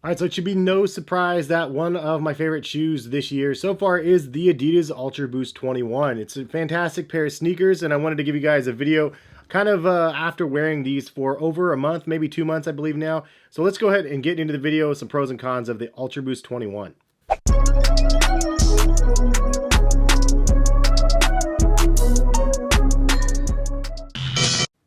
All right, so it should be no surprise that one of my favorite shoes this year so far is the Adidas UltraBoost 21. It's a fantastic pair of sneakers, and I wanted to give you guys a video kind of after wearing these for over a month, maybe 2 months, I believe now. So let's go ahead and get into the video with some pros and cons of the UltraBoost 21.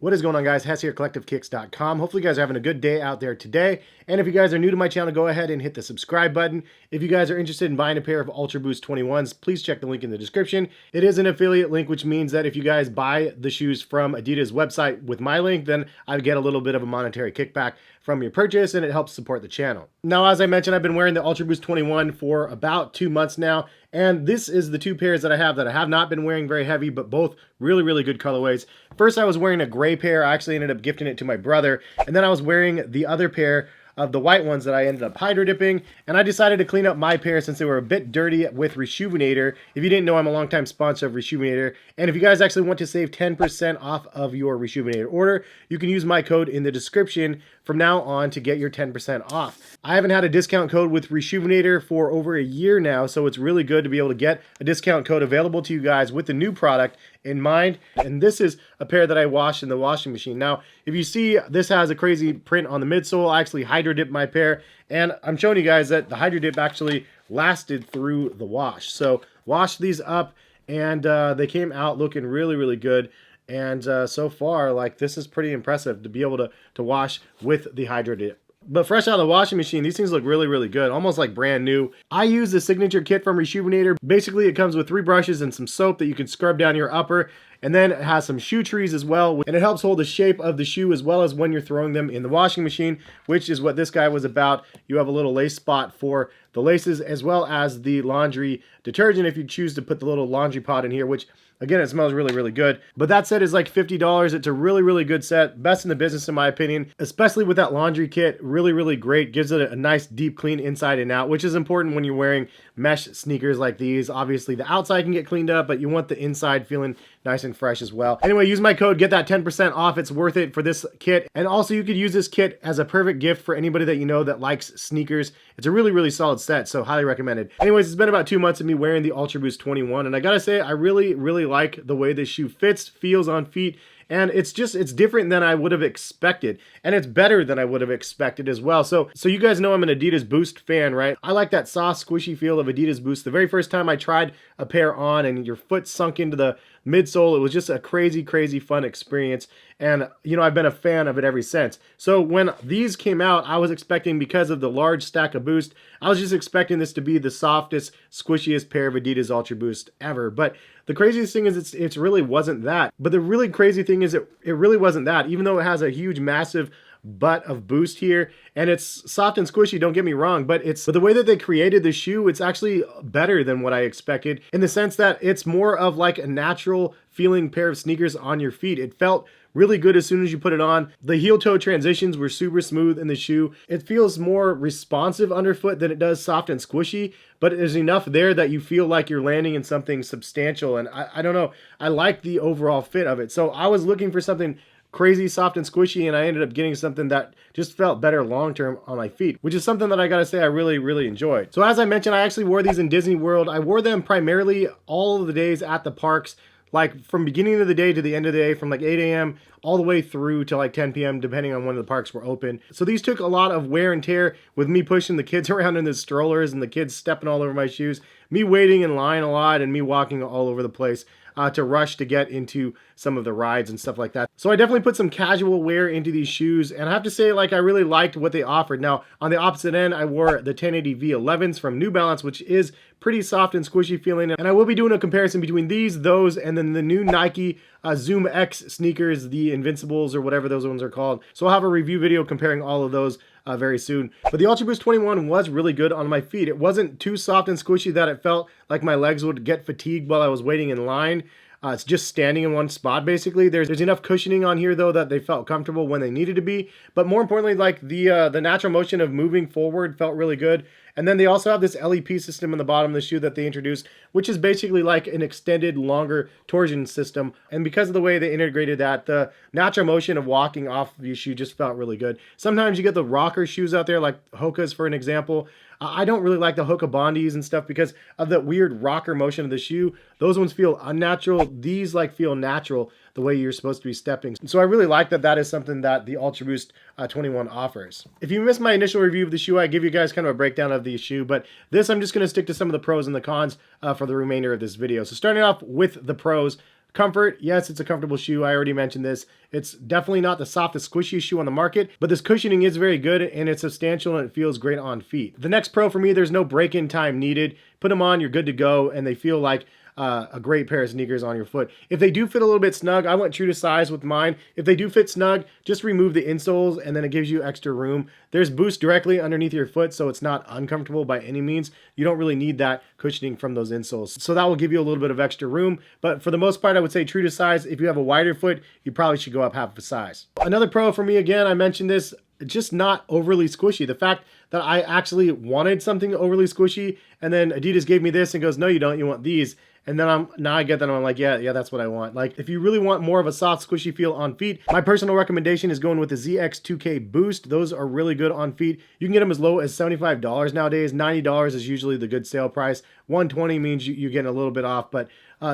What is going on, guys? Hess here, CollectiveKicks.com. Hopefully you guys are having a good day out there today. And if you guys are new to my channel, go ahead and hit the subscribe button. If you guys are interested in buying a pair of UltraBoost 21s, please check the link in the description. It is an affiliate link, which means that if you guys buy the shoes from Adidas website with my link, then I get a little bit of a monetary kickback from your purchase, and it helps support the channel. Now, as I mentioned, I've been wearing the UltraBoost 21 for about 2 months now, and this is the two pairs that I have not been wearing very heavy, but both really, really good colorways. First, I was wearing a gray pair. I actually ended up gifting it to my brother, and then I was wearing the other pair of the white ones that I ended up hydro dipping, and I decided to clean up my pair since they were a bit dirty with Reshoevn8r. If you didn't know, I'm a longtime sponsor of Reshoevn8r, and if you guys actually want to save 10% off of your Reshoevn8r order, you can use my code in the description from now on to get your 10% off. I haven't had a discount code with Reshoevn8r for over a year now, so it's really good to be able to get a discount code available to you guys with the new product in mind. And this is a pair that I washed in the washing machine. Now, if you see, this has a crazy print on the midsole. I actually hydro dipped my pair, and I'm showing you guys that the hydro dip actually lasted through the wash. So washed these up, and they came out looking really, really good. And so far, like, this is pretty impressive to be able to wash with the hydro dip. But fresh out of the washing machine, these things look really, really good, almost like brand new. I use the signature kit from Reshoevn8r. Basically, it comes with 3 brushes and some soap that you can scrub down your upper, and then it has some shoe trees as well, and it helps hold the shape of the shoe as well as when you're throwing them in the washing machine, which is what this guy was about. You have a little lace spot for the laces as well as the laundry detergent if you choose to put the little laundry pod in here, which again, it smells really, really good. But that set is like $50. It's a really, really good set. Best in the business, in my opinion, especially with that laundry kit. Really, really great. Gives it a nice, deep clean inside and out, which is important when you're wearing mesh sneakers like these. Obviously, the outside can get cleaned up, but you want the inside feeling nice and fresh as well. Anyway, use my code, get that 10% off. It's worth it for this kit. And also, you could use this kit as a perfect gift for anybody that you know that likes sneakers. It's a really, really solid set, so highly recommended. Anyways, it's been about 2 months of me wearing the UltraBoost 21, and I gotta say, I really, really like the way this shoe fits, feels on feet, and it's different than I would have expected, and it's better than I would have expected as well. So you guys know I'm an Adidas Boost fan, right? I like that soft, squishy feel of Adidas Boost. The very first time I tried a pair on and your foot sunk into the midsole, it was just a crazy, crazy fun experience, and you know, I've been a fan of it ever since. So when these came out, I was expecting, because of the large stack of Boost, I was just expecting this to be the softest, squishiest pair of Adidas UltraBoost ever. But the craziest thing is it really wasn't that. But the really crazy thing is it really wasn't that, even though it has a huge, massive butt of boost here, and it's soft and squishy, don't get me wrong, but the way that they created the shoe, it's actually better than what I expected, in the sense that it's more of like a natural feeling pair of sneakers on your feet. It felt really good as soon as you put it on. The heel toe transitions were super smooth in the shoe. It feels more responsive underfoot than it does soft and squishy, but there's enough there that you feel like you're landing in something substantial, and I don't know, I like the overall fit of it. So I was looking for something crazy soft and squishy, and I ended up getting something that just felt better long-term on my feet, which is something that I gotta say I really, really enjoyed. So as I mentioned, I actually wore these in Disney World. I wore them primarily all of the days at the parks, like from beginning of the day to the end of the day, from like 8 a.m. all the way through to like 10 p.m. depending on when the parks were open. So these took a lot of wear and tear with me pushing the kids around in the strollers and the kids stepping all over my shoes, me waiting in line a lot, and me walking all over the place to rush to get into some of the rides and stuff like that. So I definitely put some casual wear into these shoes, and I have to say, like, I really liked what they offered. Now, on the opposite end, I wore the 1080 V11s from New Balance, which is pretty soft and squishy feeling, and I will be doing a comparison between those, and then the new Nike Zoom X sneakers, the Invincibles or whatever those ones are called. So I'll have a review video comparing all of those very soon. But the UltraBoost 21 was really good on my feet. It wasn't too soft and squishy that it felt like my legs would get fatigued while I was waiting in line. It's just standing in one spot basically. There's enough cushioning on here though that they felt comfortable when they needed to be. But more importantly, like the natural motion of moving forward felt really good. And then they also have this LEP system in the bottom of the shoe that they introduced, which is basically like an extended, longer torsion system. And because of the way they integrated that, the natural motion of walking off the shoe just felt really good. Sometimes you get the rocker shoes out there, like Hoka's for an example. I don't really like the Hoka Bondis and stuff because of that weird rocker motion of the shoe. Those ones feel unnatural. These like feel natural the way you're supposed to be stepping. So I really like that that is something that the UltraBoost 21 offers. If you missed my initial review of the shoe, I give you guys kind of a breakdown of the shoe, but this I'm just going to stick to some of the pros and the cons for the remainder of this video. So starting off with the pros. Comfort, yes, it's a comfortable shoe. I already mentioned this. It's definitely not the softest, squishiest shoe on the market, but this cushioning is very good and it's substantial and it feels great on feet. The next pro for me, there's no break-in time needed. Put them on, you're good to go, and they feel like a great pair of sneakers on your foot. If they do fit a little bit snug, I went true to size with mine. If they do fit snug, just remove the insoles and then it gives you extra room. There's boost directly underneath your foot, so it's not uncomfortable by any means. You don't really need that cushioning from those insoles. So that will give you a little bit of extra room. But for the most part, I would say true to size. If you have a wider foot, you probably should go up half a size. Another pro for me, again, I mentioned this, just not overly squishy. The fact that I actually wanted something overly squishy and then Adidas gave me this and goes, no, you don't, you want these. And then now I get that and I'm like, yeah, that's what I want. Like if you really want more of a soft squishy feel on feet, my personal recommendation is going with the ZX 2K Boost. Those are really good on feet. You can get them as low as $75 nowadays. $90 is usually the good sale price. $120 means you're getting a little bit off, but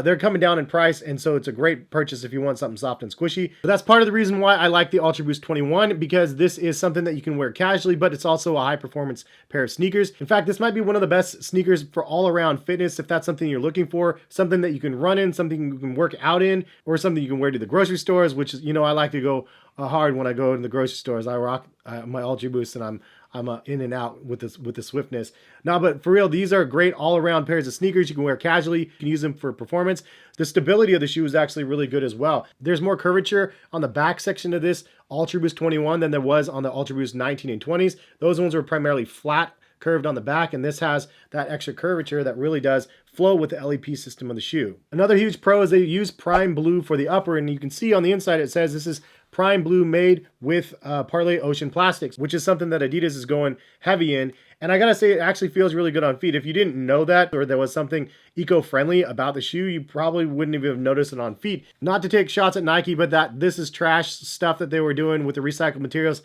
they're coming down in price, and so it's a great purchase if you want something soft and squishy. But that's part of the reason why I like the UltraBoost 21, because this is something that you can wear casually, but it's also a high performance pair of sneakers. In fact, this might be one of the best sneakers for all around fitness if that's something you're looking for, something that you can run in, something you can work out in, or something you can wear to the grocery stores, which is, you know, I like to go hard when I go to the grocery stores. I rock my UltraBoost and I'm in and out with the swiftness. No, but for real, these are great all-around pairs of sneakers. You can wear casually. You can use them for performance. The stability of the shoe is actually really good as well. There's more curvature on the back section of this UltraBoost 21 than there was on the UltraBoost 19 and 20s. Those ones were primarily flat, curved on the back, and this has that extra curvature that really does flow with the LEP system of the shoe. Another huge pro is they use Primeblue for the upper, and you can see on the inside it says this is Primeblue made with Parley Ocean Plastics, which is something that Adidas is going heavy in. And I gotta say, it actually feels really good on feet. If you didn't know that, or there was something eco-friendly about the shoe, you probably wouldn't even have noticed it on feet. Not to take shots at Nike, but that this is trash stuff that they were doing with the recycled materials.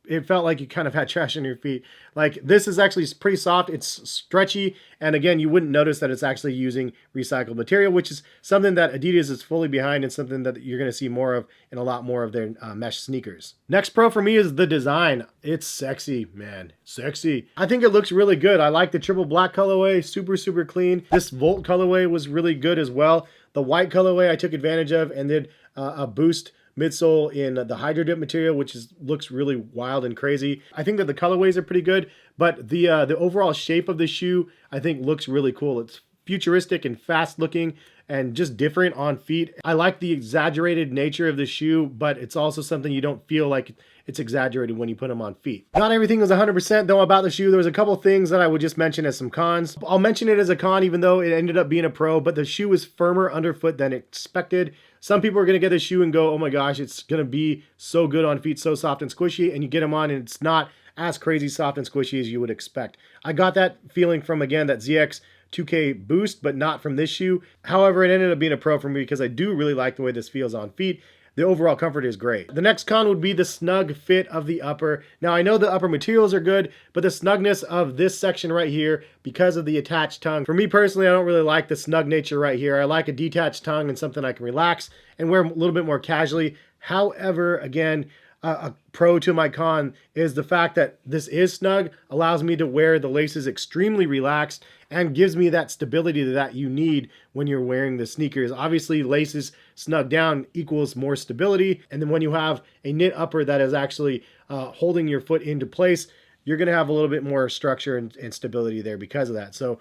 It felt like you kind of had trash on your feet. Like this is actually pretty soft, it's stretchy, and again, you wouldn't notice that it's actually using recycled material, which is something that Adidas is fully behind and something that you're going to see more of in a lot more of their mesh sneakers. Next pro for me is the design. It's sexy, man, sexy. I think it looks really good. I like the triple black colorway, super clean. This Volt colorway was really good as well. The white colorway I took advantage of and did a boost midsole in the Hydro Dip material, which looks really wild and crazy. I think that the colorways are pretty good, but the overall shape of the shoe I think looks really cool. It's futuristic and fast looking and just different on feet. I like the exaggerated nature of the shoe, but it's also something you don't feel like it's exaggerated when you put them on feet. Not everything was 100% though about the shoe. There was a couple things that I would just mention as some cons. I'll mention it as a con even though it ended up being a pro, but the shoe is firmer underfoot than expected. Some people are going to get the shoe and go, oh my gosh, it's going to be so good on feet, so soft and squishy, and you get them on and it's not as crazy soft and squishy as you would expect. I got that feeling from, again, that ZX 2K Boost, but not from this shoe. However, it ended up being a pro for me because I do really like the way this feels on feet. The overall comfort is great. The next con would be the snug fit of the upper. Now, I know the upper materials are good, but the snugness of this section right here, because of the attached tongue, for me personally, I don't really like the snug nature right here. I like a detached tongue and something I can relax and wear a little bit more casually. However, again, a pro to my con is the fact that this is snug, allows me to wear the laces extremely relaxed and gives me that stability that you need when you're wearing the sneakers. Obviously, laces snug down equals more stability, and then when you have a knit upper that is actually holding your foot into place, you're going to have a little bit more structure and stability there because of that. So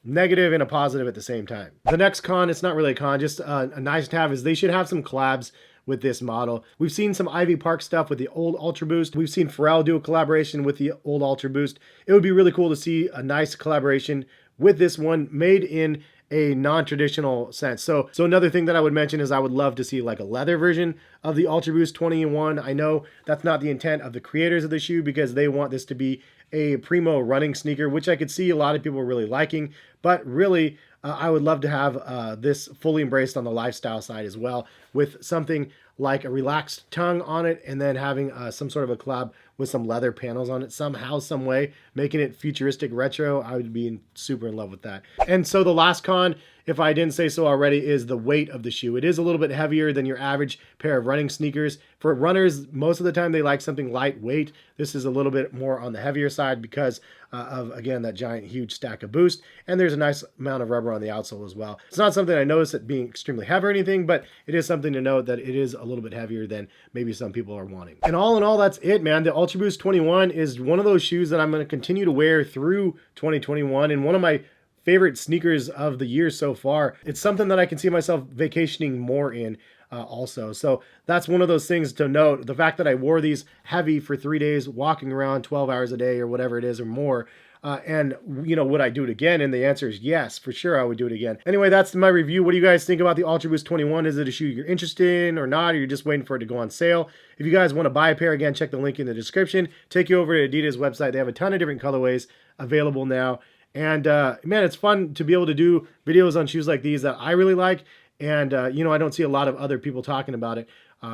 negative and a positive at the same time. The next con, it's not really a con, just a nice to have, is they should have some collabs with this model. We've seen some Ivy Park stuff with the old UltraBoost. We've seen Pharrell do a collaboration with the old UltraBoost. It would be really cool to see a nice collaboration with this one made in a non-traditional sense. So another thing that I would mention is I would love to see like a leather version of the UltraBoost 21. I know that's not the intent of the creators of the shoe because they want this to be a primo running sneaker, which I could see a lot of people really liking, but really I would love to have this fully embraced on the lifestyle side as well, with something like a relaxed tongue on it, and then having some sort of a collab with some leather panels on it somehow, some way, making it futuristic retro. I would be super in love with that. And so the last con, if I didn't say so already, is the weight of the shoe. It is a little bit heavier than your average pair of running sneakers. For runners, most of the time they like something lightweight. This is a little bit more on the heavier side because of, again, that giant, huge stack of boost. And there's a nice amount of rubber on the outsole as well. It's not something I noticed it being extremely heavy or anything, but it is something to note that it is a little bit heavier than maybe some people are wanting. And all in all, that's it, man. The UltraBoost 21 is one of those shoes that I'm going to continue to wear through 2021, and one of my favorite sneakers of the year so far. It's something that I can see myself vacationing more in also. So that's one of those things to note. The fact that I wore these heavy for 3 days, walking around 12 hours a day or whatever it is or more. And, you know, would I do it again? And the answer is yes, for sure I would do it again. Anyway, that's my review. What do you guys think about the UltraBoost 21? Is it a shoe you're interested in or not? Or you're just waiting for it to go on sale? If you guys want to buy a pair, again, check the link in the description. Take you over to Adidas website. They have a ton of different colorways available now. And man, it's fun to be able to do videos on shoes like these that I really like. And, you know, I don't see a lot of other people talking about it.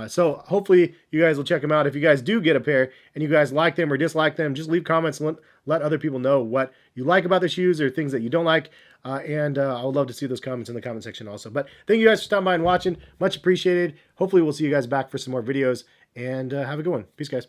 So hopefully you guys will check them out. If you guys do get a pair and you guys like them or dislike them, just leave comments and let other people know what you like about the shoes or things that you don't like. And I would love to see those comments in the comment section also. But thank you guys for stopping by and watching. Much appreciated. Hopefully we'll see you guys back for some more videos. And have a good one. Peace, guys.